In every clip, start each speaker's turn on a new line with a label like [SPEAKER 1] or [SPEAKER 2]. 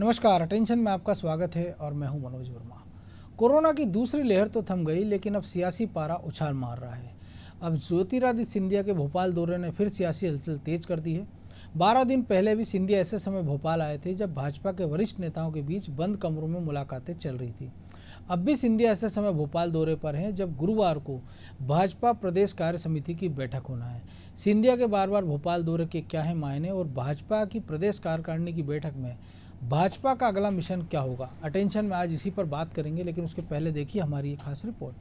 [SPEAKER 1] नमस्कार, अटेंशन में आपका स्वागत है और मैं हूं मनोज वर्मा। कोरोना की दूसरी लहर तो थम गई, लेकिन अब सियासी पारा उछाल मार रहा है। अब ज्योतिरादित्य सिंधिया के भोपाल दौरे ने फिर सियासी हलचल तेज कर दी है। 12 दिन पहले भी सिंधिया ऐसे समय भोपाल आए थे जब भाजपा के वरिष्ठ नेताओं के बीच बंद कमरों में मुलाकातें चल रही थी। अब भी सिंधिया ऐसे समय भोपाल दौरे पर हैं जब गुरुवार को भाजपा प्रदेश कार्य समिति की बैठक होना है। सिंधिया के बार बार भोपाल दौरे के क्या है मायने और भाजपा की प्रदेश कार्यकारिणी की बैठक में भाजपा का अगला मिशन क्या होगा? अटेंशन में आज इसी पर बात करेंगे, लेकिन उसके पहले देखिए हमारी एक खास रिपोर्ट।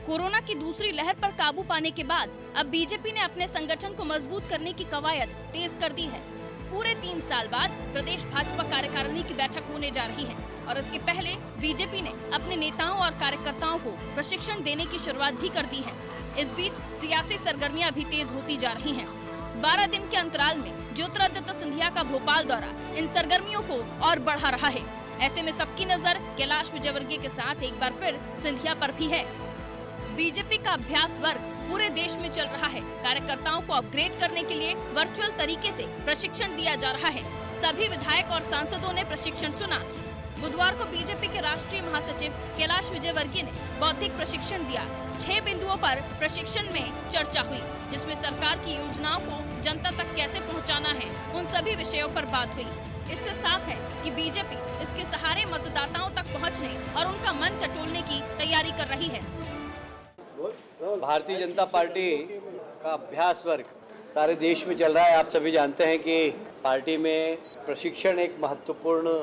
[SPEAKER 2] कोरोना की दूसरी लहर पर काबू पाने के बाद अब बीजेपी ने अपने संगठन को मजबूत करने की कवायद तेज कर दी है। पूरे 3 साल बाद प्रदेश भाजपा कार्यकारिणी की बैठक होने जा रही है और इसके पहले बीजेपी ने अपने नेताओं और कार्यकर्ताओं को प्रशिक्षण देने की शुरुआत भी कर दी है। इस बीच सियासी सरगर्मियां भी तेज होती जा रही हैं। 12 दिन के अंतराल में ज्योतिरादित्य सिंधिया का भोपाल दौरा इन सरगर्मियों को और बढ़ा रहा है। ऐसे में सबकी नजर कैलाश विजयवर्गीय के साथ एक बार फिर सिंधिया पर भी है। बीजेपी का अभ्यास वर्ग पूरे देश में चल रहा है। कार्यकर्ताओं को अपग्रेड करने के लिए वर्चुअल तरीके से प्रशिक्षण दिया जा रहा है। सभी विधायक और सांसदों ने प्रशिक्षण सुना। बुधवार को बीजेपी के राष्ट्रीय महासचिव कैलाश विजयवर्गीय ने बौद्धिक प्रशिक्षण दिया। 6 बिंदुओं पर प्रशिक्षण में चर्चा हुई, जिसमें सरकार की योजनाओं को जनता तक कैसे पहुँचाना है, उन सभी विषयों पर बात हुई। इससे साफ है कि बीजेपी इसके सहारे मतदाताओं तक पहुँचने और उनका मन टटोलने की तैयारी कर रही है।
[SPEAKER 3] भारतीय जनता पार्टी का अभ्यास वर्ग सारे देश में चल रहा है। आप सभी जानते हैं कि पार्टी में प्रशिक्षण एक महत्वपूर्ण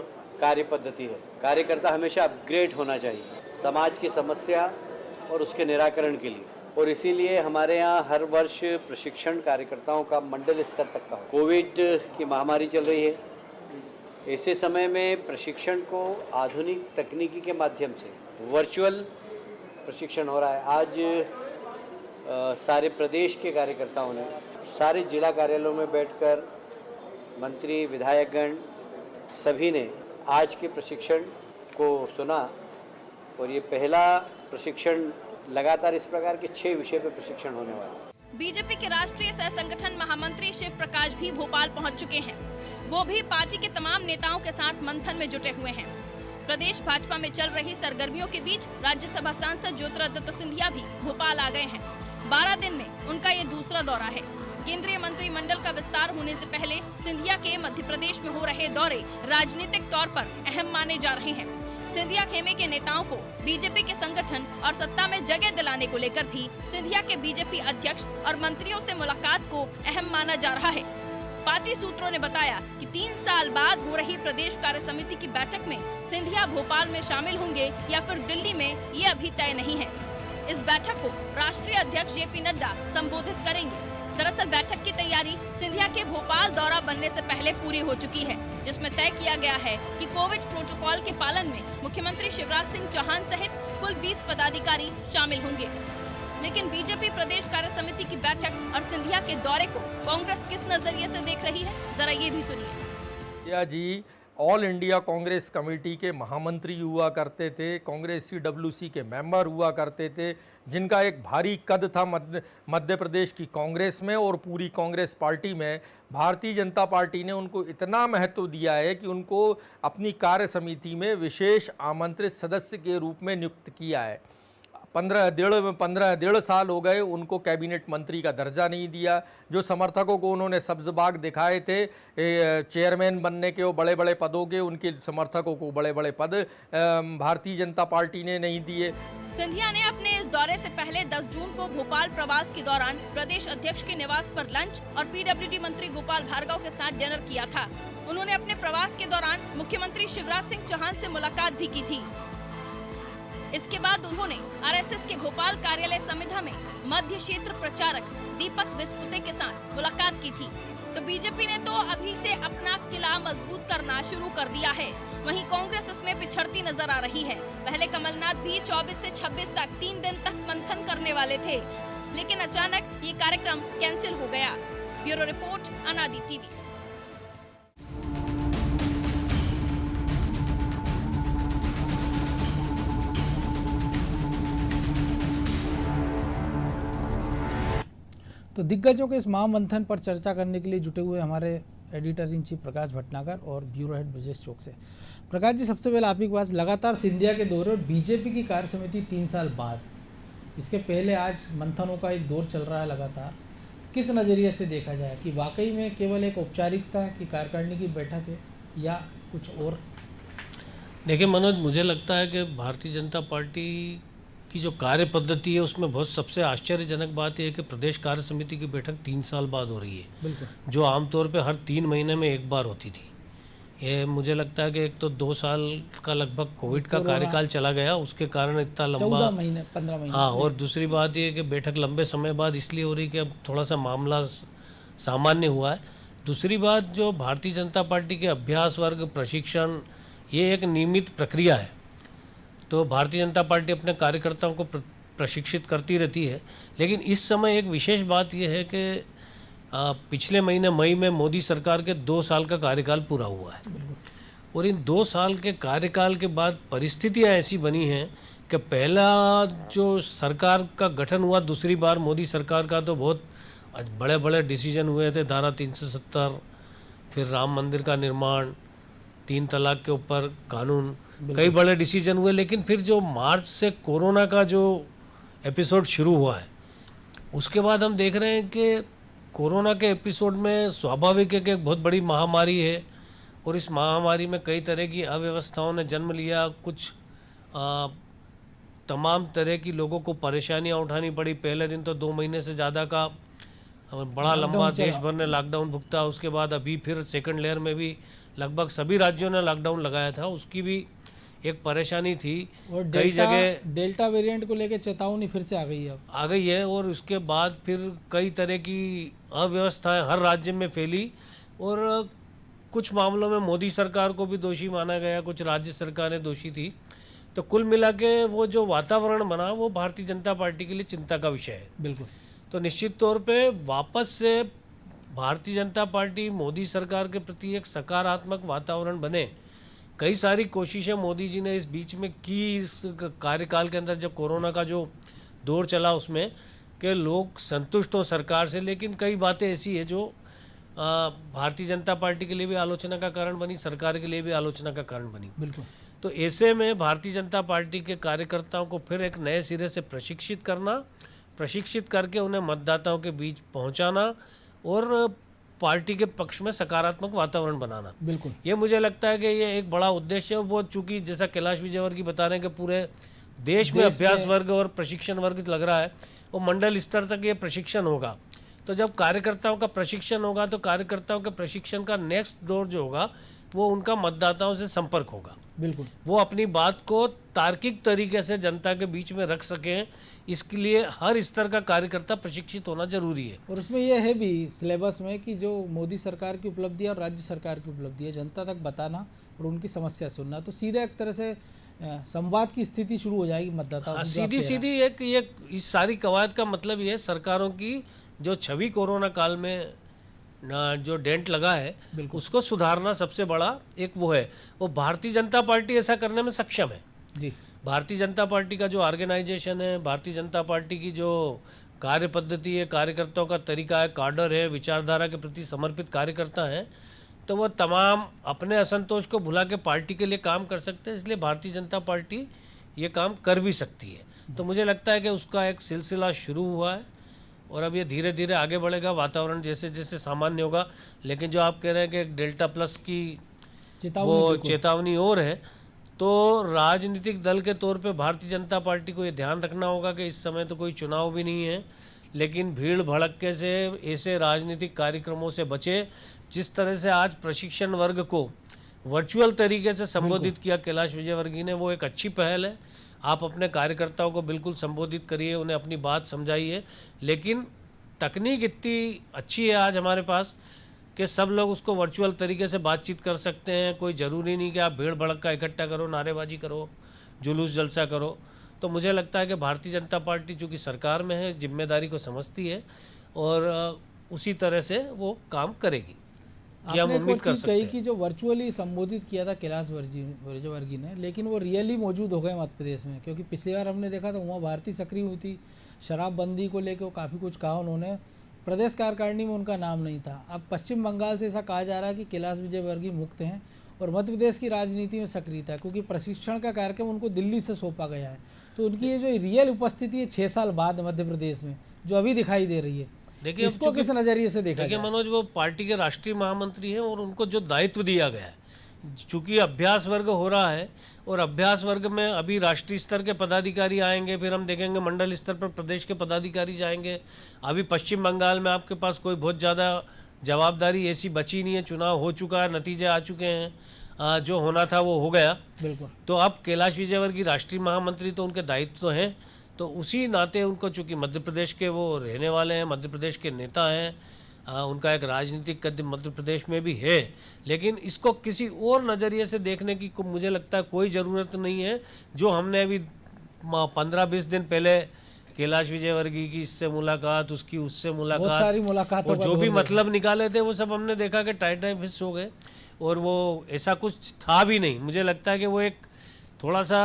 [SPEAKER 3] कार्य पद्धति है। कार्यकर्ता हमेशा अपग्रेड होना चाहिए समाज की समस्या और उसके निराकरण के लिए, और इसीलिए हमारे यहाँ हर वर्ष प्रशिक्षण कार्यकर्ताओं का मंडल स्तर तक का। कोविड की महामारी चल रही है, ऐसे समय में प्रशिक्षण को आधुनिक तकनीकी के माध्यम से वर्चुअल प्रशिक्षण हो रहा है। आज सारे प्रदेश के कार्यकर्ताओं ने सारे जिला कार्यालयों में बैठकर मंत्री, विधायकगण सभी ने आज के प्रशिक्षण को सुना, और ये पहला प्रशिक्षण लगातार इस प्रकार के 6 विषय पर प्रशिक्षण होने वाला है।
[SPEAKER 2] बीजेपी के राष्ट्रीय सह संगठन महामंत्री शिव प्रकाश भी भोपाल पहुंच चुके हैं। वो भी पार्टी के तमाम नेताओं के साथ मंथन में जुटे हुए हैं। प्रदेश भाजपा में चल रही सरगर्मियों के बीच राज्यसभा सांसद ज्योतिरादित्य सिंधिया भी भोपाल आ गए हैं। 12 दिन में उनका ये दूसरा दौरा है। केंद्रीय मंत्रिमंडल का विस्तार होने से पहले सिंधिया के मध्य प्रदेश में हो रहे दौरे राजनीतिक तौर पर अहम माने जा रहे हैं। सिंधिया खेमे के नेताओं को बीजेपी के संगठन और सत्ता में जगह दिलाने को लेकर भी सिंधिया के बीजेपी अध्यक्ष और मंत्रियों से मुलाकात को अहम माना जा रहा है। पार्टी सूत्रों ने बताया कि 3 साल बाद हो रही प्रदेश कार्य समिति की बैठक में सिंधिया भोपाल में शामिल होंगे या फिर दिल्ली में, ये अभी तय नहीं है। इस बैठक को राष्ट्रीय अध्यक्ष जेपी नड्डा संबोधित करेंगे। दरअसल बैठक की तैयारी सिंधिया के भोपाल दौरा बनने से पहले पूरी हो चुकी है, जिसमें तय किया गया है कि कोविड प्रोटोकॉल के पालन में मुख्यमंत्री शिवराज सिंह चौहान सहित कुल 20 पदाधिकारी शामिल होंगे। लेकिन बीजेपी प्रदेश कार्य समिति की बैठक और सिंधिया के दौरे को कांग्रेस किस नजरिए से देख रही है, जरा ये भी सुनिए।
[SPEAKER 4] या जी ऑल इंडिया कांग्रेस कमेटी के महामंत्री हुआ करते थे, कांग्रेस CWC के मेंबर हुआ करते थे, जिनका एक भारी कद था मध्य प्रदेश की कांग्रेस में और पूरी कांग्रेस पार्टी में। भारतीय जनता पार्टी ने उनको इतना महत्व दिया है कि उनको अपनी कार्य समिति में विशेष आमंत्रित सदस्य के रूप में नियुक्त किया है। 15 साल हो गए उनको कैबिनेट मंत्री का दर्जा नहीं दिया। जो समर्थकों को उन्होंने सब्ज बाग दिखाए थे चेयरमैन बनने के, वो बड़े बड़े पदों के, उनके समर्थकों को बड़े बड़े पद भारतीय जनता पार्टी ने नहीं दिए।
[SPEAKER 2] सिंधिया ने अपने इस दौरे से पहले 10 जून को भोपाल प्रवास के दौरान प्रदेश अध्यक्ष के निवास पर लंच और PWD मंत्री गोपाल भार्गव के साथ डिनर किया था। उन्होंने अपने प्रवास के दौरान मुख्यमंत्री शिवराज सिंह चौहान से मुलाकात भी की थी। इसके बाद उन्होंने RSS के भोपाल कार्यालय समिधा में मध्य क्षेत्र प्रचारक दीपक विस्पुते के साथ मुलाकात की थी। तो बीजेपी ने तो अभी से अपना किला मजबूत करना शुरू कर दिया है। वहीं कांग्रेस इसमें पिछड़ती नजर आ रही है। पहले कमलनाथ भी 24 से 26 तक 3 दिन तक मंथन करने वाले थे, लेकिन अचानक ये कार्यक्रम कैंसिल हो गया। ब्यूरो रिपोर्ट, अनादि टीवी।
[SPEAKER 1] तो दिग्गजों के इस महामंथन पर चर्चा करने के लिए जुटे हुए हमारे एडिटर इन चीफ प्रकाश भटनागर और ब्यूरो हेड ब्रजेश चौक से। प्रकाश जी, सबसे पहले आप ही के पास, लगातार सिंधिया के दौरे और बीजेपी की कार्य समिति 3 साल बाद, इसके पहले आज मंथनों का एक दौर चल रहा है लगातार, किस नज़रिए से देखा जाए कि वाकई में केवल एक औपचारिकता की कार्यकारिणी की बैठक है या कुछ और?
[SPEAKER 5] देखिए मनोज, मुझे लगता है कि भारतीय जनता पार्टी की जो कार्य पद्धति है उसमें बहुत सबसे आश्चर्यजनक बात यह है कि प्रदेश कार्य समिति की बैठक 3 साल बाद हो रही है,
[SPEAKER 1] बिल्कुल,
[SPEAKER 5] जो आमतौर पे हर 3 महीने में एक बार होती थी। ये मुझे लगता है कि एक तो 2 साल का लगभग कोविड का कार्यकाल चला गया, उसके कारण इतना लंबा
[SPEAKER 1] 14 महीने 15 महीने।
[SPEAKER 5] हाँ, और दूसरी बात ये कि बैठक लंबे समय बाद इसलिए हो रही कि अब थोड़ा सा मामला सामान्य हुआ है। दूसरी बात, जो भारतीय जनता पार्टी के अभ्यास वर्ग प्रशिक्षण, ये एक नियमित प्रक्रिया है। तो भारतीय जनता पार्टी अपने कार्यकर्ताओं को प्रशिक्षित करती रहती है, लेकिन इस समय एक विशेष बात यह है कि पिछले महीने मई में मोदी सरकार के 2 साल का कार्यकाल पूरा हुआ है, और इन 2 साल के कार्यकाल के बाद परिस्थितियां ऐसी बनी हैं कि पहला जो सरकार का गठन हुआ दूसरी बार मोदी सरकार का, तो बहुत बड़े बड़े डिसीजन हुए थे, धारा 370, फिर राम मंदिर का निर्माण, 3 तलाक के ऊपर कानून, कई बड़े डिसीजन हुए। लेकिन फिर जो मार्च से कोरोना का जो एपिसोड शुरू हुआ है, उसके बाद हम देख रहे हैं कि कोरोना के एपिसोड में स्वाभाविक है कि एक बहुत बड़ी महामारी है, और इस महामारी में कई तरह की अव्यवस्थाओं ने जन्म लिया। कुछ तमाम तरह की लोगों को परेशानियां उठानी पड़ी। पहले दिन तो 2 महीने से ज़्यादा का बड़ा लंबा देश भर ने लॉकडाउन भुगता। उसके बाद अभी फिर सेकंड लेयर में भी लगभग सभी राज्यों ने लॉकडाउन लगाया था, उसकी भी एक परेशानी थी।
[SPEAKER 1] और
[SPEAKER 5] कई जगह
[SPEAKER 1] डेल्टा वेरिएंट को लेकर चेतावनी फिर से आ गई है, अब
[SPEAKER 5] आ गई है, और उसके बाद फिर कई तरह की अव्यवस्थाएं हर राज्य में फैली, और कुछ मामलों में मोदी सरकार को भी दोषी माना गया, कुछ राज्य सरकारें दोषी थी। तो कुल मिला के वो जो वातावरण बना वो भारतीय जनता पार्टी के लिए चिंता का विषय है।
[SPEAKER 1] बिल्कुल।
[SPEAKER 5] तो निश्चित तौर पे वापस से भारतीय जनता पार्टी मोदी सरकार के प्रति एक सकारात्मक वातावरण बने, कई सारी कोशिशें मोदी जी ने इस बीच में की, इस कार्यकाल के अंदर जब कोरोना का जो दौर चला उसमें, कि लोग संतुष्ट हो सरकार से। लेकिन कई बातें ऐसी है जो भारतीय जनता पार्टी के लिए भी आलोचना का कारण बनी, सरकार के लिए भी आलोचना का कारण बनी।
[SPEAKER 1] बिल्कुल।
[SPEAKER 5] तो ऐसे में भारतीय जनता पार्टी के कार्यकर्ताओं को फिर एक नए सिरे से प्रशिक्षित करके उन्हें मतदाताओं के बीच पहुंचाना और पार्टी के पक्ष में सकारात्मक वातावरण बनाना,
[SPEAKER 1] बिल्कुल,
[SPEAKER 5] ये मुझे लगता है कि ये एक बड़ा उद्देश्य है। वो चूंकि जैसा कैलाश विजयवर्गीय बता रहे हैं कि पूरे देश में अभ्यास वर्ग और प्रशिक्षण वर्ग लग रहा है, वो मंडल स्तर तक ये प्रशिक्षण होगा। तो जब कार्यकर्ताओं का प्रशिक्षण होगा तो कार्यकर्ताओं के प्रशिक्षण का नेक्स्ट दौर जो होगा वो उनका मतदाताओं से संपर्क होगा।
[SPEAKER 1] बिल्कुल,
[SPEAKER 5] वो अपनी बात को तार्किक तरीके से जनता के बीच में रख सकें, इसके लिए हर स्तर का कार्यकर्ता प्रशिक्षित होना जरूरी है।
[SPEAKER 1] और उसमें यह है भी सिलेबस में कि जो मोदी सरकार की उपलब्धि और राज्य सरकार की उपलब्धि है जनता तक बताना और उनकी समस्या सुनना, तो सीधा एक तरह से संवाद की स्थिति शुरू हो जाएगी मतदाताओं से।
[SPEAKER 5] सीधी एक इस सारी कवायद का मतलब ये है, सरकारों की जो छवि कोरोना काल में जो डेंट लगा है उसको सुधारना सबसे बड़ा एक वो है। वो भारतीय जनता पार्टी ऐसा करने में सक्षम है
[SPEAKER 1] जी।
[SPEAKER 5] भारतीय जनता पार्टी का जो ऑर्गेनाइजेशन है, भारतीय जनता पार्टी की जो कार्य पद्धति है, कार्यकर्ताओं का तरीका है, कार्डर है, विचारधारा के प्रति समर्पित कार्यकर्ता हैं, तो वो तमाम अपने असंतोष को भुला के पार्टी के लिए काम कर सकते हैं। इसलिए भारतीय जनता पार्टी ये काम कर भी सकती है। तो मुझे लगता है कि उसका एक सिलसिला शुरू हुआ है और अब ये धीरे धीरे आगे बढ़ेगा, वातावरण जैसे जैसे सामान्य होगा। लेकिन जो आप कह रहे हैं कि डेल्टा प्लस की वो चेतावनी और है, तो राजनीतिक दल के तौर पे भारतीय जनता पार्टी को ये ध्यान रखना होगा कि इस समय तो कोई चुनाव भी नहीं है, लेकिन भीड़ भड़के से ऐसे राजनीतिक कार्यक्रमों से बचे। जिस तरह से आज प्रशिक्षण वर्ग को वर्चुअल तरीके से संबोधित किया कैलाश विजयवर्गीय ने, वो एक अच्छी पहल है। आप अपने कार्यकर्ताओं को बिल्कुल संबोधित करिए, उन्हें अपनी बात समझाइए, लेकिन तकनीक इतनी अच्छी है आज हमारे पास कि सब लोग उसको वर्चुअल तरीके से बातचीत कर सकते हैं। कोई ज़रूरी नहीं कि आप भीड़ भड़का इकट्ठा करो, नारेबाजी करो, जुलूस जलसा करो। तो मुझे लगता है कि भारतीय जनता पार्टी चूँकि सरकार में है, जिम्मेदारी को समझती है और उसी तरह से वो काम करेगी।
[SPEAKER 1] आपने एक चीज़ कही कि जो वर्चुअली संबोधित किया था कैलाश विजयवर्गीय ने, लेकिन वो रियली मौजूद हो गए मध्य प्रदेश में, क्योंकि पिछली बार हमने देखा था वहाँ भारतीय सक्रिय हुई थी, शराबबंदी को लेकर काफ़ी कुछ कहा उन्होंने, प्रदेश कार्यकारिणी में उनका नाम नहीं था। अब पश्चिम बंगाल से ऐसा कहा जा रहा है कि कैलाश विजयवर्गीय मुक्त हैं और मध्य प्रदेश की राजनीति में सक्रियता है, क्योंकि प्रशिक्षण का कार्यक्रम उनको दिल्ली से सौंपा गया है। तो उनकी ये जो रियल उपस्थिति है 6 साल बाद मध्य प्रदेश में जो अभी दिखाई दे रही है,
[SPEAKER 5] देखिए,
[SPEAKER 1] इसको किस नज़रिए से देखा
[SPEAKER 5] देखिए
[SPEAKER 1] जाए?
[SPEAKER 5] मनोज, वो पार्टी के राष्ट्रीय महामंत्री हैं और उनको जो दायित्व दिया गया है, चूंकि अभ्यास वर्ग हो रहा है और अभ्यास वर्ग में अभी राष्ट्रीय स्तर के पदाधिकारी आएंगे, फिर हम देखेंगे मंडल स्तर पर प्रदेश के पदाधिकारी जाएंगे। अभी पश्चिम बंगाल में आपके पास कोई बहुत ज़्यादा जवाबदारी ऐसी बची नहीं है, चुनाव हो चुका है, नतीजे आ चुके हैं, जो होना था वो हो गया।
[SPEAKER 1] बिल्कुल।
[SPEAKER 5] तो अब कैलाश विजयवर्गीय राष्ट्रीय महामंत्री तो उनके दायित्व तो हैं, तो उसी नाते उनको, चूँकि मध्य प्रदेश के वो रहने वाले हैं, मध्य प्रदेश के नेता हैं, उनका एक राजनीतिक कद मध्य प्रदेश में भी है, लेकिन इसको किसी और नज़रिए से देखने की मुझे लगता है कोई ज़रूरत नहीं है। जो हमने अभी 15-20 दिन पहले कैलाश विजयवर्गीय की इससे मुलाकात, उसकी उससे
[SPEAKER 1] बहुत
[SPEAKER 5] मुलाकात,
[SPEAKER 1] सारी मुलाकातों
[SPEAKER 5] और
[SPEAKER 1] का
[SPEAKER 5] जो भी
[SPEAKER 1] दौर
[SPEAKER 5] मतलब निकाले थे वो सब हमने देखा कि टाइट फिस हो गए, और वो ऐसा कुछ था भी नहीं। मुझे लगता है कि वो एक थोड़ा सा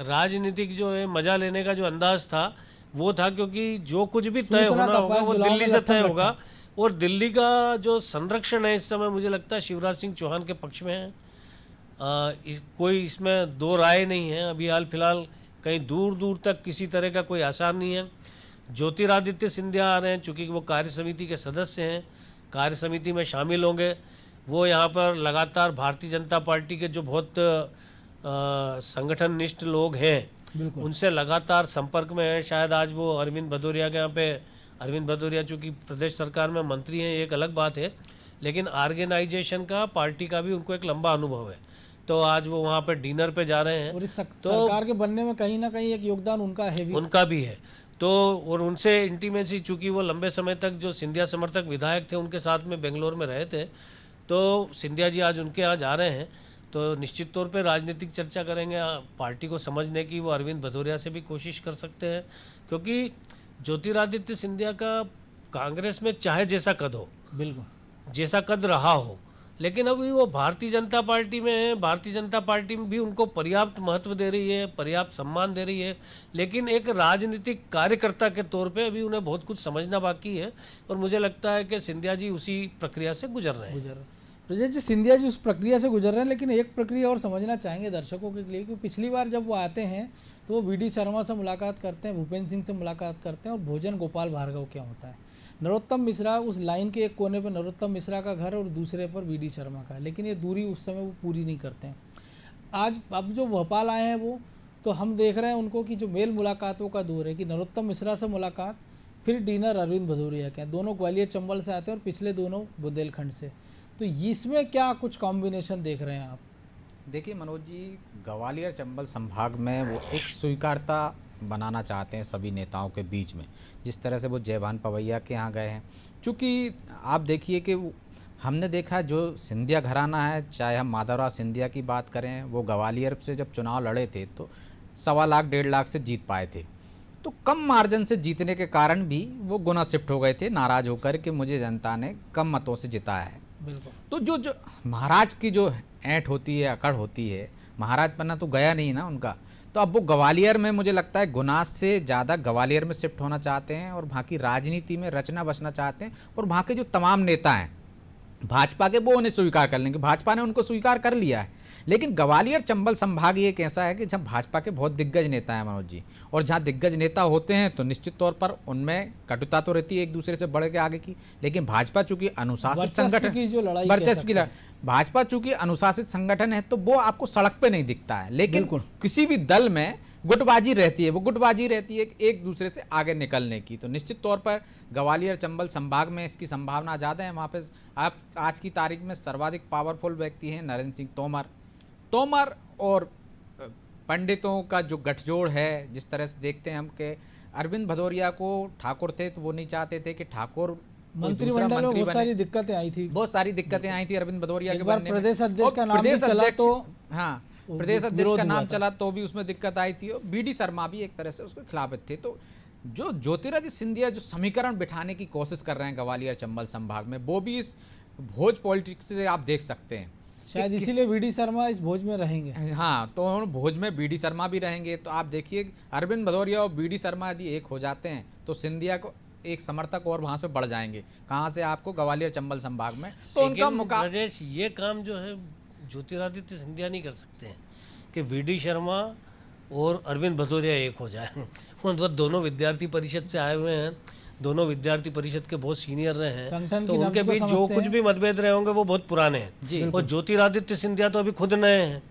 [SPEAKER 5] राजनीतिक जो है मजा लेने का जो अंदाज था वो था, क्योंकि जो कुछ भी तय होना होगा वो दिल्ली से तय होगा, और दिल्ली का जो संरक्षण है इस समय मुझे लगता है शिवराज सिंह चौहान के पक्ष में है। कोई इसमें दो राय नहीं है। अभी हाल फिलहाल कहीं दूर दूर तक किसी तरह का कोई आसार नहीं है। ज्योतिरादित्य सिंधिया आ रहे हैं, चूँकि वो कार्य समिति के सदस्य हैं, कार्य समिति में शामिल होंगे। वो यहाँ पर लगातार भारतीय जनता पार्टी के जो बहुत संगठन निष्ठ लोग हैं उनसे लगातार संपर्क में है। शायद आज वो अरविंद भदौरिया के यहाँ पे, अरविंद भदौरिया चूँकि प्रदेश सरकार में मंत्री हैं ये एक अलग बात है, लेकिन ऑर्गेनाइजेशन का, पार्टी का भी उनको एक लंबा अनुभव है। तो आज वो वहाँ पे डिनर पे जा रहे हैं,
[SPEAKER 1] और इस सरकार के बनने में कहीं ना कहीं एक योगदान उनका है भी।
[SPEAKER 5] उनका भी है। तो और उनसे इंटीमेसी, चूँकि वो लंबे समय तक जो सिंधिया समर्थक विधायक थे उनके साथ में बेंगलोर में रहे थे, तो सिंधिया जी आज उनके यहाँ जा रहे हैं, तो निश्चित तौर पे राजनीतिक चर्चा करेंगे। पार्टी को समझने की वो अरविंद भदौरिया से भी कोशिश कर सकते हैं, क्योंकि ज्योतिरादित्य सिंधिया का कांग्रेस में चाहे जैसा कद हो,
[SPEAKER 1] बिल्कुल
[SPEAKER 5] जैसा कद रहा हो, लेकिन अभी वो भारतीय जनता पार्टी में है। भारतीय जनता पार्टी में भी उनको पर्याप्त महत्व दे रही है, पर्याप्त सम्मान दे रही है, लेकिन एक राजनीतिक कार्यकर्ता के तौर पे अभी उन्हें बहुत कुछ समझना बाकी है, और मुझे लगता है कि सिंधिया जी उसी प्रक्रिया से गुजर रहे हैं।
[SPEAKER 1] रजत जी, सिंधिया जी उस प्रक्रिया से गुजर रहे हैं, लेकिन एक प्रक्रिया और समझना चाहेंगे दर्शकों के लिए कि पिछली बार जब वो आते हैं तो वो वी.डी. शर्मा से मुलाकात करते हैं, भूपेंद्र सिंह से मुलाकात करते हैं, और भोजन गोपाल भार्गव क्या होता है। नरोत्तम मिश्रा, उस लाइन के एक कोने पर नरोत्तम मिश्रा का घर और दूसरे पर वी.डी. शर्मा का, लेकिन ये दूरी उस समय वो पूरी नहीं करते हैं। आज अब जो भोपाल आए हैं वो, तो हम देख रहे हैं उनको कि जो मेल मुलाकातों का दौर है कि नरोत्तम मिश्रा से मुलाकात, फिर डिनर अरविंद भदौरिया का, दोनों ग्वालियर चंबल से आते हैं और पिछले दोनों बुंदेलखंड से। तो इसमें क्या कुछ कॉम्बिनेशन देख रहे हैं आप?
[SPEAKER 6] देखिए मनोज जी, ग्वालियर चंबल संभाग में वो एक स्वीकारता बनाना चाहते हैं सभी नेताओं के बीच में, जिस तरह से वो जयभान पवैया के यहाँ गए हैं। चूँकि आप देखिए कि हमने देखा जो सिंधिया घराना है, चाहे हम माधवराव सिंधिया की बात करें, वो ग्वालियर से जब चुनाव लड़े थे तो 1.25 लाख 1.5 लाख से जीत पाए थे। तो कम मार्जिन से जीतने के कारण भी वो गुना शिफ्ट हो गए थे, नाराज़ होकर कि मुझे जनता ने कम मतों से जिताया है।
[SPEAKER 1] बिल्कुल।
[SPEAKER 6] तो जो महाराज की जो ऐंठ होती है, अकड़ होती है, महाराज पन्ना तो गया नहीं ना उनका, तो अब वो ग्वालियर में मुझे लगता है गुना से ज़्यादा ग्वालियर में शिफ्ट होना चाहते हैं और वहाँ की राजनीति में रचना बसना चाहते हैं। और वहाँ के जो तमाम नेता हैं भाजपा के, वो उन्हें स्वीकार कर लेंगे, भाजपा ने उनको स्वीकार कर लिया है। लेकिन ग्वालियर चंबल संभाग ये एक ऐसा है कि जहाँ भाजपा के बहुत दिग्गज नेता हैं मनोज जी, और जहाँ दिग्गज नेता होते हैं तो निश्चित तौर पर उनमें कटुता तो रहती है एक दूसरे से बढ़ के आगे की, लेकिन भाजपा चूंकि अनुशासित संगठन
[SPEAKER 1] की जो लड़ाई,
[SPEAKER 6] वर्चस्व की भाजपा चूंकि अनुशासित संगठन है तो वो आपको सड़क पे नहीं दिखता है, लेकिन किसी भी दल में गुटबाजी रहती है, वो गुटबाजी रहती है एक दूसरे से आगे निकलने की। तो निश्चित तौर पर ग्वालियर चंबल संभाग में इसकी संभावना ज़्यादा है। वहाँ पे आप आज की तारीख में सर्वाधिक पावरफुल व्यक्ति हैं नरेंद्र सिंह तोमर और पंडितों का जो गठजोड़ है, जिस तरह से देखते हैं हम कि अरविंद भदौरिया को ठाकुर थे तो वो नहीं चाहते थे कि ठाकुर
[SPEAKER 1] मंत्रिमंडल में बहुत सारी दिक्कतें आई थी,
[SPEAKER 6] अरविंद भदौरिया के
[SPEAKER 1] बनने में। प्रदेश अध्यक्ष का नाम चला तो,
[SPEAKER 6] हाँ, प्रदेश अध्यक्ष का नाम चला तो भी उसमें दिक्कत आई थी, और वी.डी. शर्मा भी एक तरह से उसके खिलाफ थे। तो जो ज्योतिरादित्य सिंधिया जो समीकरण बिठाने की कोशिश कर रहे हैं ग्वालियर चंबल संभाग में, वो भी इस भोज पॉलिटिक्स से आप देख सकते हैं।
[SPEAKER 1] शायद इसीलिए वी.डी. शर्मा इस भोज में रहेंगे।
[SPEAKER 6] हाँ, तो भोज में वी.डी. शर्मा भी रहेंगे। तो आप देखिए अरविंद भदौरिया और वी.डी. शर्मा यदि एक हो जाते हैं तो सिंधिया को एक समर्थक और वहाँ से बढ़ जाएंगे। कहाँ से आपको ग्वालियर चंबल संभाग में, तो उनका मुकाबला
[SPEAKER 5] राजेश, ये काम जो है ज्योतिरादित्य सिंधिया नहीं कर सकते हैं कि वीडी शर्मा और अरविंद भदौरिया एक हो जाए। वो दोनों विद्यार्थी परिषद से आए हुए हैं, दोनों विद्यार्थी परिषद के बहुत सीनियर रहे हैं,
[SPEAKER 1] संगठन
[SPEAKER 5] तो
[SPEAKER 1] की
[SPEAKER 5] उनके
[SPEAKER 1] नब्ज को
[SPEAKER 5] बीच जो
[SPEAKER 1] समझते
[SPEAKER 5] कुछ
[SPEAKER 1] हैं।
[SPEAKER 5] भी मतभेद रहे होंगे वो बहुत पुराने हैं। और ज्योतिरादित्य सिंधिया तो अभी खुद नए हैं,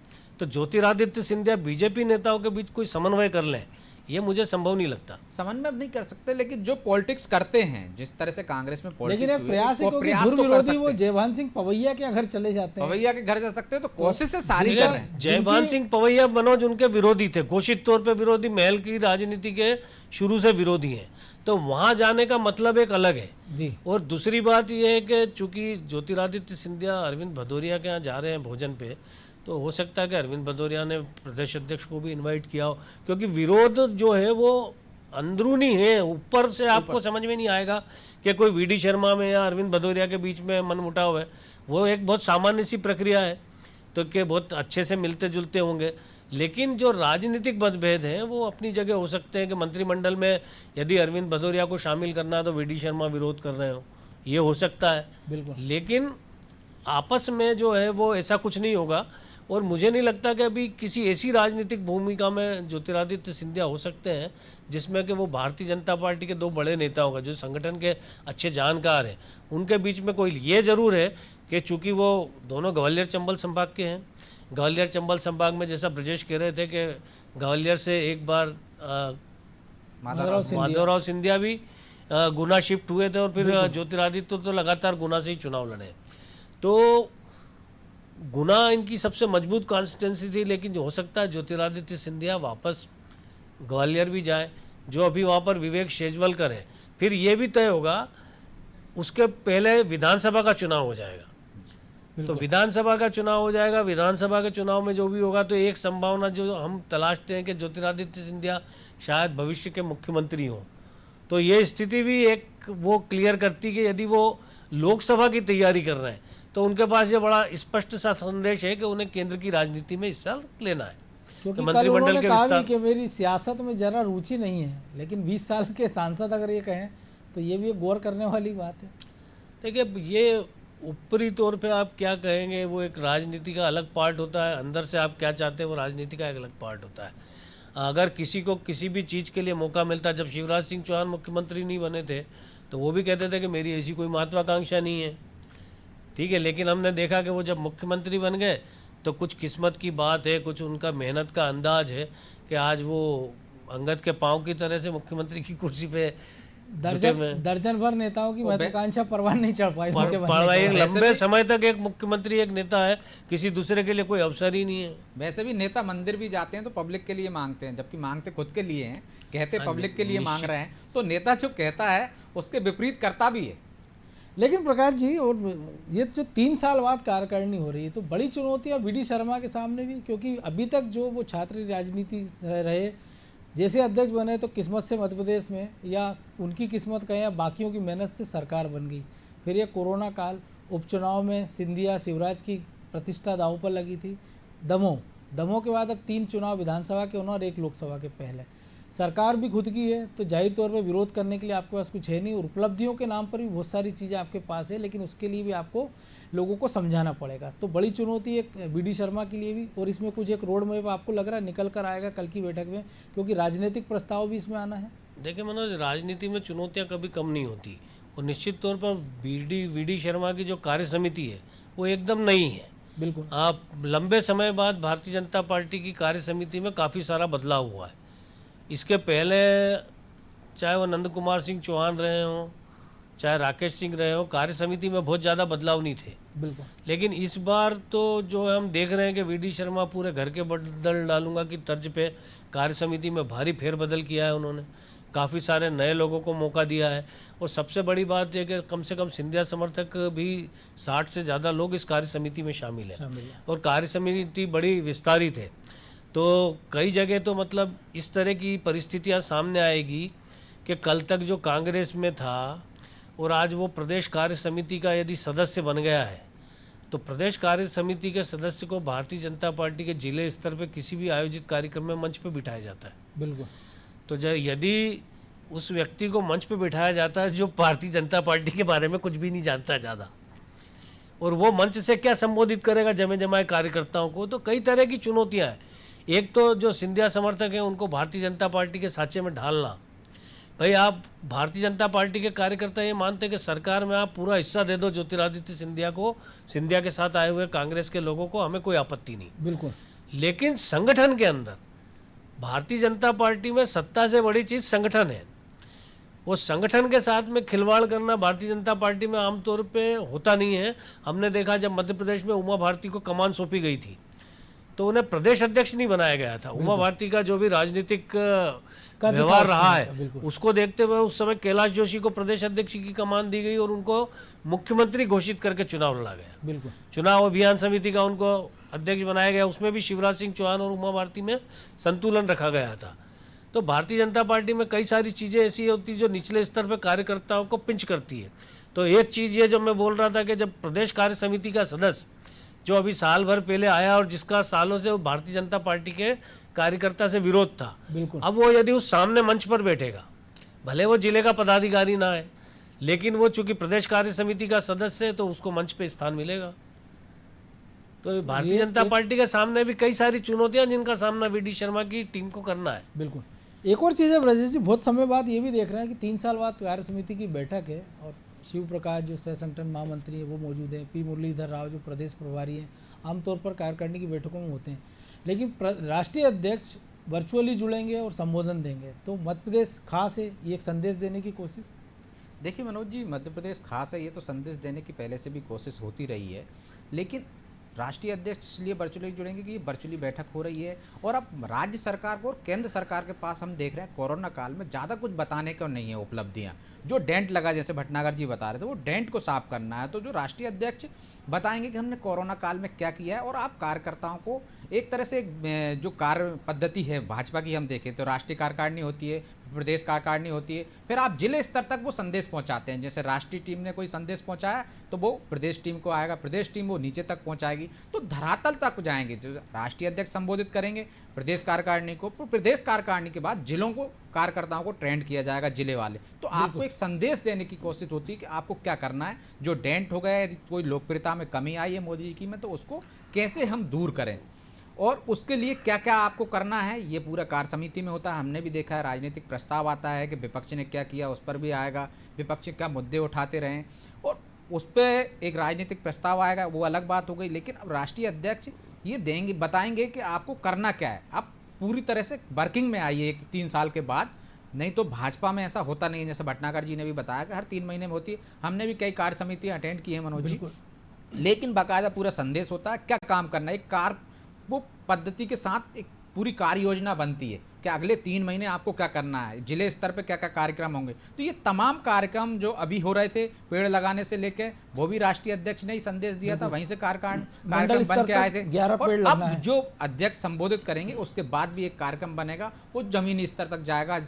[SPEAKER 5] तो ज्योतिरादित्य सिंधिया बीजेपी नेताओं के बीच कोई समन्वय कर लें, ये मुझे संभव नहीं लगता।
[SPEAKER 6] समन्वय नहीं कर सकते, लेकिन जो पॉलिटिक्स करते हैं, जिस तरह से कांग्रेस में पॉलिटिक्स
[SPEAKER 1] लेकिन एक प्रयास है, क्योंकि धुर विरोधी वो जयभान सिंह पवैया के घर चले जाते हैं।
[SPEAKER 6] पवैया के घर जा सकते हैं, तो कोशिश से सारी कर रहे हैं।
[SPEAKER 5] जयभान सिंह पवैया मनोज उनके विरोधी थे, घोषित तौर पे विरोधी, महल की राजनीति के शुरू से विरोधी हैं, तो वहां जाने का मतलब एक अलग है
[SPEAKER 1] जी।
[SPEAKER 5] और दूसरी बात यह है कि चूंकि ज्योतिरादित्य सिंधिया अरविंद भदौरिया के यहाँ जा रहे हैं भोजन पे, तो हो सकता है कि अरविंद भदौरिया ने प्रदेश अध्यक्ष को भी इनवाइट किया हो, क्योंकि विरोध जो है वो अंदरूनी है, ऊपर से आपको समझ में नहीं आएगा कि कोई वीडी शर्मा में या अरविंद भदौरिया के बीच में मनमुटाव है। वो एक बहुत सामान्य सी प्रक्रिया है, तो कि बहुत अच्छे से मिलते जुलते होंगे, लेकिन जो राजनीतिक मतभेद हैं वो अपनी जगह हो सकते हैं कि मंत्रिमंडल में यदि अरविंद भदौरिया को शामिल करना है तो वीडी शर्मा विरोध कर रहे हो, ये हो सकता है
[SPEAKER 1] बिल्कुल।
[SPEAKER 5] लेकिन आपस में जो है वो ऐसा कुछ नहीं होगा। और मुझे नहीं लगता कि अभी किसी ऐसी राजनीतिक भूमिका में ज्योतिरादित्य सिंधिया हो सकते हैं जिसमें कि वो भारतीय जनता पार्टी के दो बड़े नेताओं का, जो संगठन के अच्छे जानकार हैं, उनके बीच में कोई, ये जरूर है कि चूंकि वो दोनों ग्वालियर चंबल संभाग के हैं, ग्वालियर चंबल संभाग में जैसा ब्रजेश कह रहे थे कि ग्वालियर से एक बार माधवराव सिंधिया भी गुना शिफ्ट हुए थे और फिर ज्योतिरादित्य तो लगातार गुना से ही चुनाव लड़े, तो गुना इनकी सबसे मजबूत कॉन्स्टिट्यूंसी थी। लेकिन हो सकता है ज्योतिरादित्य सिंधिया वापस ग्वालियर भी जाए, जो अभी वहाँ पर विवेक शेजवलकर है। फिर ये भी तय होगा, उसके पहले विधानसभा का चुनाव हो जाएगा, तो विधानसभा का चुनाव हो जाएगा, विधानसभा के चुनाव में जो भी होगा, तो एक संभावना जो हम तलाशते हैं कि ज्योतिरादित्य सिंधिया शायद भविष्य के मुख्यमंत्री हों, तो ये स्थिति भी एक वो क्लियर करती कि यदि वो लोकसभा की तैयारी कर रहे हैं तो उनके पास ये बड़ा स्पष्ट सा संदेश है कि उन्हें केंद्र की राजनीति में हिस्सा लेना है।
[SPEAKER 1] क्योंकि कल उन्होंने कहा भी कि मेरी सियासत में जरा रुचि नहीं है, लेकिन 20 साल के सांसद अगर ये कहें तो ये भी एक गौर करने वाली बात है।
[SPEAKER 5] देखिए, ये ऊपरी तौर पे आप क्या कहेंगे, वो एक राजनीति का अलग पार्ट होता है, अंदर से आप क्या चाहते हैं वो राजनीति का एक अलग पार्ट होता है। अगर किसी को किसी भी चीज़ के लिए मौका मिलता, जब शिवराज सिंह चौहान मुख्यमंत्री नहीं बने थे तो वो भी कहते थे कि मेरी ऐसी कोई महत्वाकांक्षा नहीं है, ठीक है, लेकिन हमने देखा कि वो जब मुख्यमंत्री बन गए तो कुछ किस्मत की बात है, कुछ उनका मेहनत का अंदाज है कि आज वो अंगद के पाँव की तरह से मुख्यमंत्री की कुर्सी पे
[SPEAKER 1] दर्जन भर नेताओं की महत्वाकांक्षा परवान नहीं चढ़ पाई।
[SPEAKER 5] लंबे समय तक एक मुख्यमंत्री एक नेता है, किसी दूसरे के लिए कोई अवसर ही नहीं है।
[SPEAKER 6] वैसे भी नेता मंदिर भी जाते हैं तो पब्लिक के लिए मांगते हैं, जबकि मांगते खुद के लिए हैं, कहते पब्लिक के लिए मांग रहे हैं, तो नेता जो कहता है उसके विपरीत करता भी है।
[SPEAKER 1] लेकिन प्रकाश जी, और ये जो 3 साल बाद कार्यकारिणी हो रही है, तो बड़ी चुनौतियाँ वीडी शर्मा के सामने भी, क्योंकि अभी तक जो वो छात्र राजनीति रहे, जैसे अध्यक्ष बने तो किस्मत से मध्य प्रदेश में, या उनकी किस्मत कहें या बाकियों की मेहनत से सरकार बन गई। फिर ये कोरोना काल, उपचुनाव में सिंधिया शिवराज की प्रतिष्ठा दांव पर लगी थी। दमोह के बाद अब 3 चुनाव विधानसभा के होना और 1 लोकसभा के पहले। सरकार भी खुद की है, तो जाहिर तौर पर विरोध करने के लिए आपके पास कुछ है नहीं, और उपलब्धियों के नाम पर भी बहुत सारी चीज़ें आपके पास है, लेकिन उसके लिए भी आपको लोगों को समझाना पड़ेगा। तो बड़ी चुनौती एक वीडी शर्मा के लिए भी, और इसमें कुछ एक रोड मैप आपको लग रहा है निकल कर आएगा कल की बैठक में, क्योंकि राजनीतिक प्रस्ताव भी इसमें आना है।
[SPEAKER 5] देखिए मनोज, राजनीति में चुनौतियाँ कभी कम नहीं होती, और निश्चित तौर पर वीडी शर्मा की जो कार्य समिति है वो एकदम नई है।
[SPEAKER 1] बिल्कुल,
[SPEAKER 5] आप लंबे समय बाद भारतीय जनता पार्टी की कार्य समिति में काफ़ी सारा बदलाव हुआ है। इसके पहले चाहे वो नंद कुमार सिंह चौहान रहे हों, चाहे राकेश सिंह रहे हों, कार्य समिति में बहुत ज़्यादा बदलाव नहीं थे।
[SPEAKER 1] बिल्कुल,
[SPEAKER 5] लेकिन इस बार तो जो हम देख रहे हैं कि वीडी शर्मा पूरे घर के बदल डालूंगा की तर्ज पे कार्य समिति में भारी फेरबदल किया है। उन्होंने काफ़ी सारे नए लोगों को मौका दिया है, और सबसे बड़ी बात यह कि कम से कम सिंधिया समर्थक भी 60 से ज़्यादा लोग इस कार्य समिति में शामिल हैं, और कार्य समिति बड़ी विस्तारित है। तो कई जगह तो मतलब इस तरह की परिस्थितियां सामने आएगी कि कल तक जो कांग्रेस में था और आज वो प्रदेश कार्य समिति का यदि सदस्य बन गया है, तो प्रदेश कार्य समिति के सदस्य को भारतीय जनता पार्टी के जिले स्तर पर किसी भी आयोजित कार्यक्रम में मंच पर बिठाया जाता है।
[SPEAKER 1] बिल्कुल,
[SPEAKER 5] तो यदि उस व्यक्ति को मंच पे बिठाया जाता है जो भारतीय जनता पार्टी के बारे में कुछ भी नहीं जानता है ज़्यादा, और वो मंच से क्या संबोधित करेगा जमे जमाए कार्यकर्ताओं को। तो कई तरह की चुनौतियां हैं। एक तो जो सिंधिया समर्थक हैं उनको भारतीय जनता पार्टी के साँचे में ढालना। भाई आप भारतीय जनता पार्टी के कार्यकर्ता ये मानते हैं कि सरकार में आप पूरा हिस्सा दे दो ज्योतिरादित्य सिंधिया को, सिंधिया के साथ आए हुए कांग्रेस के लोगों को, हमें कोई आपत्ति नहीं।
[SPEAKER 1] बिल्कुल।
[SPEAKER 5] लेकिन संगठन के अंदर भारतीय जनता पार्टी में सत्ता से बड़ी चीज़ संगठन है। वो संगठन के साथ में खिलवाड़ करना भारतीय जनता पार्टी में आमतौर पे होता नहीं है। हमने देखा जब मध्य प्रदेश में उमा भारती को कमान सौंपी गई थी तो उन्हें प्रदेश अध्यक्ष नहीं बनाया गया था। उमा भारती का जो भी राजनीतिक व्यवहार रहा है उसको देखते हुए उस समय कैलाश जोशी को प्रदेश अध्यक्ष की कमान दी गई और उनको मुख्यमंत्री घोषित करके चुनाव लड़ा गया।
[SPEAKER 1] बिल्कुल।
[SPEAKER 5] चुनाव अभियान समिति का उनको अध्यक्ष बनाया गया, उसमें भी शिवराज सिंह चौहान और उमा भारती में संतुलन रखा गया था। तो भारतीय जनता पार्टी में कई सारी चीज़ें ऐसी होती जो निचले स्तर पर कार्यकर्ताओं को पिंच करती है। तो एक चीज़ ये जो मैं बोल रहा था कि जब प्रदेश कार्य समिति का सदस्य जो अभी साल भर पहले आया और जिसका सालों से वो भारतीय जनता पार्टी के कार्यकर्ता से विरोध था,
[SPEAKER 1] बिल्कुल।
[SPEAKER 5] अब वो यदि उस सामने मंच पर बैठेगा, भले वो जिले का पदाधिकारी ना है, लेकिन वो चूंकि प्रदेश कार्य समिति का सदस्य है तो उसको मंच पे स्थान मिलेगा। तो भारतीय जनता पार्टी के सामने भी कई सारी चुनौतियां जिनका सामना वी.डी. शर्मा की टीम को करना है।
[SPEAKER 1] बिल्कुल। एक और चीज़ है ब्रजेश जी, बहुत समय बाद ये भी देख रहे हैं कि 3 साल बाद कार्य समिति की बैठक है और शिव प्रकाश जो सह संगठन महामंत्री है वो मौजूद हैं, पी मुरलीधर राव जो प्रदेश प्रभारी हैं, आमतौर पर कार्यकारिणी की बैठकों में होते हैं, लेकिन राष्ट्रीय अध्यक्ष वर्चुअली जुड़ेंगे और संबोधन देंगे। तो मध्य प्रदेश खास है, ये एक संदेश देने की कोशिश।
[SPEAKER 6] देखिए मनोज जी, मध्य प्रदेश खास है, ये तो संदेश देने की पहले से भी कोशिश होती रही है, लेकिन राष्ट्रीय अध्यक्ष इसलिए वर्चुअली जुड़ेंगे कि ये वर्चुअली बैठक हो रही है और अब राज्य सरकार को और केंद्र सरकार के पास हम देख रहे हैं कोरोना काल में ज़्यादा कुछ बताने को नहीं है उपलब्धियां। जो डेंट लगा, जैसे भटनागर जी बता रहे थे, वो डेंट को साफ करना है। तो जो राष्ट्रीय अध्यक्ष बताएंगे कि हमने कोरोना काल में क्या किया है और आप कार्यकर्ताओं को एक तरह से जो कार्य पद्धति है भाजपा की हम देखें तो राष्ट्रीय कार्यकारिणी होती है, प्रदेश कार्यकारिणी होती है, फिर आप जिले स्तर तक वो संदेश पहुंचाते हैं। जैसे राष्ट्रीय टीम ने कोई संदेश पहुंचाया तो वो प्रदेश टीम को आएगा, प्रदेश टीम वो नीचे तक पहुंचाएगी, तो धरातल तक जाएंगे। जो राष्ट्रीय अध्यक्ष संबोधित करेंगे प्रदेश कार्यकारिणी को, प्रदेश कार्यकारिणी के बाद जिलों को कार्यकर्ताओं को ट्रेंड किया जाएगा, जिले वाले। तो आपको एक संदेश देने की कोशिश होती है कि आपको क्या करना है। जो डेंट हो गया है, कोई लोकप्रियता में कमी आई है मोदी जी की में, तो उसको कैसे हम दूर करें और उसके लिए क्या क्या आपको करना है, ये पूरा कार्य समिति में होता है। हमने भी देखा है राजनीतिक प्रस्ताव आता है कि विपक्ष ने क्या किया, उस पर भी आएगा, विपक्ष क्या मुद्दे उठाते रहें और उस पर एक राजनीतिक प्रस्ताव आएगा, वो अलग बात हो गई। लेकिन अब राष्ट्रीय अध्यक्ष ये देंगे, बताएंगे कि आपको करना क्या है। आप पूरी तरह से वर्किंग में आइए 3 साल के बाद, नहीं तो भाजपा में ऐसा होता नहीं है। जैसे भटनागर जी ने भी बताया कि हर 3 महीने में होती है। हमने भी कई कार्य समितियाँ अटेंड की हैं मनोज जी, लेकिन बाकायदा पूरा संदेश होता है क्या काम करना है। एक कार्य वो पद्धति के साथ एक पूरी कार्य योजना बनती है कि अगले 3 महीने आपको क्या करना है, जिले स्तर पे क्या क्या कार्यक्रम होंगे। तो ये तमाम कार्यक्रम जो अभी हो रहे थे, पेड़ लगाने से लेके, वो भी राष्ट्रीय अध्यक्ष ने ही संदेश दिया था, वहीं से कार्यक्रम बन के आए थे।
[SPEAKER 1] 11 पेड़
[SPEAKER 6] और
[SPEAKER 1] लगना
[SPEAKER 6] अब
[SPEAKER 1] है।
[SPEAKER 6] जो अध्यक्ष संबोधित करेंगे उसके बाद भी एक कार्यक्रम बनेगा, वो जमीनी स्तर तक जाएगा,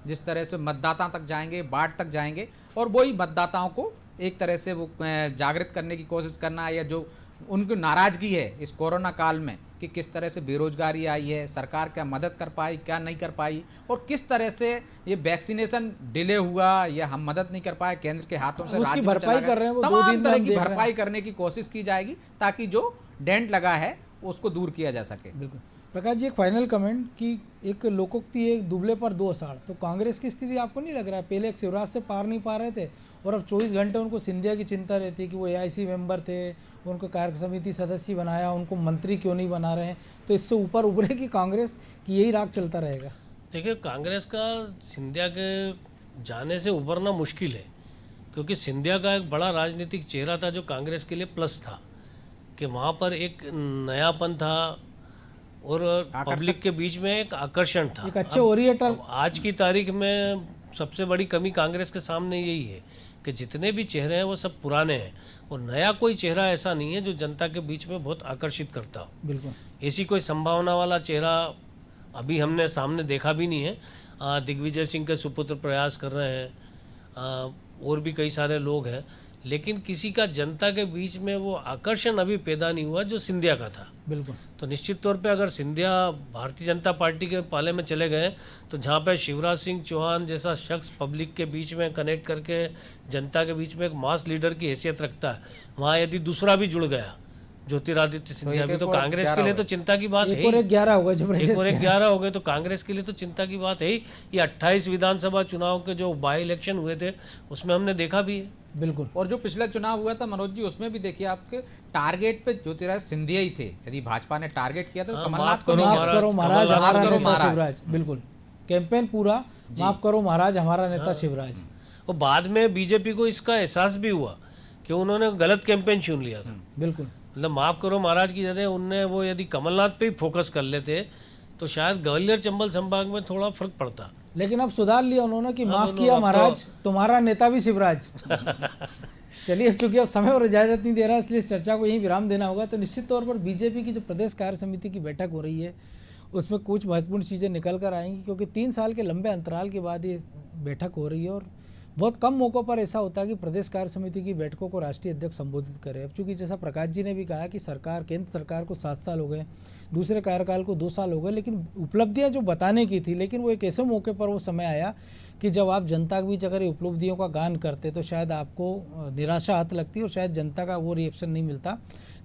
[SPEAKER 6] जिस तरह से मतदाता तक जाएंगे, वार्ड तक जाएंगे और वही मतदाताओं को एक तरह से वो जागृत करने की कोशिश करना है, या जो उनकी नाराजगी है इस कोरोना काल में कि किस तरह से बेरोजगारी आई है, सरकार क्या मदद कर पाई, क्या नहीं कर पाई, और किस तरह से ये वैक्सीनेशन डिले हुआ या हम मदद नहीं कर पाए, केंद्र के हाथों से
[SPEAKER 1] उसकी
[SPEAKER 6] राज्य में
[SPEAKER 1] भरपाई
[SPEAKER 6] चला
[SPEAKER 1] कर रहे हैं वो
[SPEAKER 6] गया।
[SPEAKER 1] 2 दिन
[SPEAKER 6] तमाम
[SPEAKER 1] में
[SPEAKER 6] तरह
[SPEAKER 1] हम
[SPEAKER 6] की
[SPEAKER 1] देख रहे हैं।
[SPEAKER 6] भरपाई करने की कोशिश की जाएगी ताकि जो डेंट लगा है उसको दूर किया जा सके।
[SPEAKER 1] बिल्कुल। प्रकाश जी, एक फाइनल कमेंट कि एक लोकोक्ति है, दुबले पर 2 अषाढ़, तो कांग्रेस की स्थिति आपको नहीं लग रहा है, पहले एक शिवराज से पार नहीं पा रहे थे और अब 24 घंटे उनको सिंधिया की चिंता रहती है कि वो AIC मेंबर थे, उनको कार्य समिति सदस्य बनाया, उनको मंत्री क्यों नहीं बना रहे हैं, तो इससे ऊपर उभरे कि कांग्रेस की यही राग चलता रहेगा?
[SPEAKER 5] देखिए, कांग्रेस का सिंधिया के जाने से उभरना मुश्किल है, क्योंकि सिंधिया का एक बड़ा राजनीतिक चेहरा था जो कांग्रेस के लिए प्लस था, कि वहाँ पर एक नयापन था और पब्लिक के बीच में एक आकर्षण था।
[SPEAKER 1] एक अच्छे ओरिएटर।
[SPEAKER 5] आज की तारीख में सबसे बड़ी कमी कांग्रेस के सामने यही है कि जितने भी चेहरे हैं वो सब पुराने हैं और नया कोई चेहरा ऐसा नहीं है जो जनता के बीच में बहुत आकर्षित करता हो।
[SPEAKER 1] बिल्कुल।
[SPEAKER 5] ऐसी कोई संभावना वाला चेहरा अभी हमने सामने देखा भी नहीं है। दिग्विजय सिंह के सुपुत्र प्रयास कर रहे हैं, और भी कई सारे लोग हैं, लेकिन किसी का जनता के बीच में वो आकर्षण अभी पैदा नहीं हुआ जो सिंधिया का था।
[SPEAKER 1] बिल्कुल।
[SPEAKER 5] तो निश्चित तौर पे अगर सिंधिया भारतीय जनता पार्टी के पाले में चले गए तो जहाँ पे शिवराज सिंह चौहान जैसा शख्स पब्लिक के बीच में कनेक्ट करके जनता के बीच में एक मास लीडर की हैसियत रखता है, वहाँ यदि दूसरा भी जुड़ गया ज्योतिरादित्य सिंधिया भी, तो कांग्रेस के लिए तो चिंता की बात है
[SPEAKER 1] एक और एक 11 होगा जब
[SPEAKER 5] एक और एक 11 हो गए तो कांग्रेस के लिए तो चिंता की बात है ही। ये 28 विधानसभा चुनाव के जो बाई इलेक्शन हुए थे उसमें हमने देखा भी है।
[SPEAKER 1] बिल्कुल।
[SPEAKER 6] और जो पिछला चुनाव हुआ था मनोज जी, उसमें भी देखिए आपके टारगेट पे ज्योतिरादित्य सिंधिया ही थे। यदि भाजपा ने टारगेट किया तो कमलनाथ को
[SPEAKER 1] माफ करो महाराज हमारा नेता
[SPEAKER 6] महाराज।
[SPEAKER 1] शिवराज, बिल्कुल कैंपेन पूरा माफ करो महाराज हमारा नेता शिवराज।
[SPEAKER 5] और बाद में बीजेपी को इसका एहसास भी हुआ कि उन्होंने गलत कैंपेन चुन लिया था।
[SPEAKER 1] बिल्कुल।
[SPEAKER 5] मतलब माफ़ करो महाराज की जगह उनने वो यदि कमलनाथ पे ही फोकस कर लेते तो शायद ग्वालियर चंबल संभाग में थोड़ा फर्क पड़ता।
[SPEAKER 1] लेकिन अब सुधार लिया उन्होंने कि माफ
[SPEAKER 5] उन्होंने
[SPEAKER 1] किया
[SPEAKER 5] अब तो-
[SPEAKER 1] महाराज तुम्हारा नेता भी शिवराज। चलिए, अब चूंकि अब समय और इजाजत नहीं दे रहा इसलिए इस चर्चा को यहीं विराम देना होगा। तो निश्चित तौर पर बीजेपी की जो प्रदेश कार्य समिति की बैठक हो रही है उसमें कुछ महत्वपूर्ण चीज़ें निकल कर आएंगी, क्योंकि 3 साल के लंबे अंतराल के बाद ये बैठक हो रही है और बहुत कम मौक़ों पर ऐसा होता है कि प्रदेश कार्य समिति की बैठकों को राष्ट्रीय अध्यक्ष संबोधित करे। अब चूंकि जैसा प्रकाश जी ने भी कहा कि सरकार केंद्र सरकार को 7 साल हो गए, दूसरे कार्यकाल को 2 साल हो गए, लेकिन उपलब्धियां जो बताने की थी, लेकिन वो एक ऐसे मौके पर वो समय आया कि जब आप जनता के बीच अगर उपलब्धियों का गान करते तो शायद आपको निराशा हाथ लगती और शायद जनता का वो रिएक्शन नहीं मिलता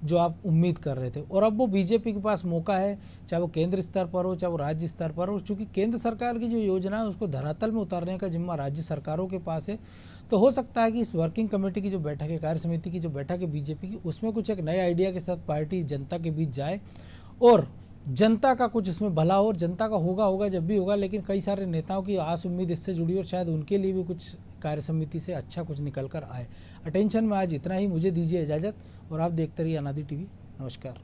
[SPEAKER 1] जो आप उम्मीद कर रहे थे। और अब वो बीजेपी के पास मौका है, चाहे वो केंद्र स्तर पर हो चाहे वो राज्य स्तर पर हो, चूँकि केंद्र सरकार की जो योजना है उसको धरातल में उतारने का जिम्मा राज्य सरकारों के पास है। तो हो सकता है कि इस वर्किंग कमेटी की जो बैठक है, कार्य समिति की जो बैठक है बीजेपी की, उसमें कुछ एक नए आइडिया के साथ पार्टी जनता के बीच जाए और जनता का कुछ इसमें भला हो। और जनता का होगा जब भी होगा, लेकिन कई सारे नेताओं की आस उम्मीद इससे जुड़ी और शायद उनके लिए भी कुछ कार्य समिति से अच्छा कुछ निकल कर आए। अटेंशन में आज इतना ही, मुझे दीजिए इजाज़त और आप देखते रहिए अनादि टीवी। नमस्कार।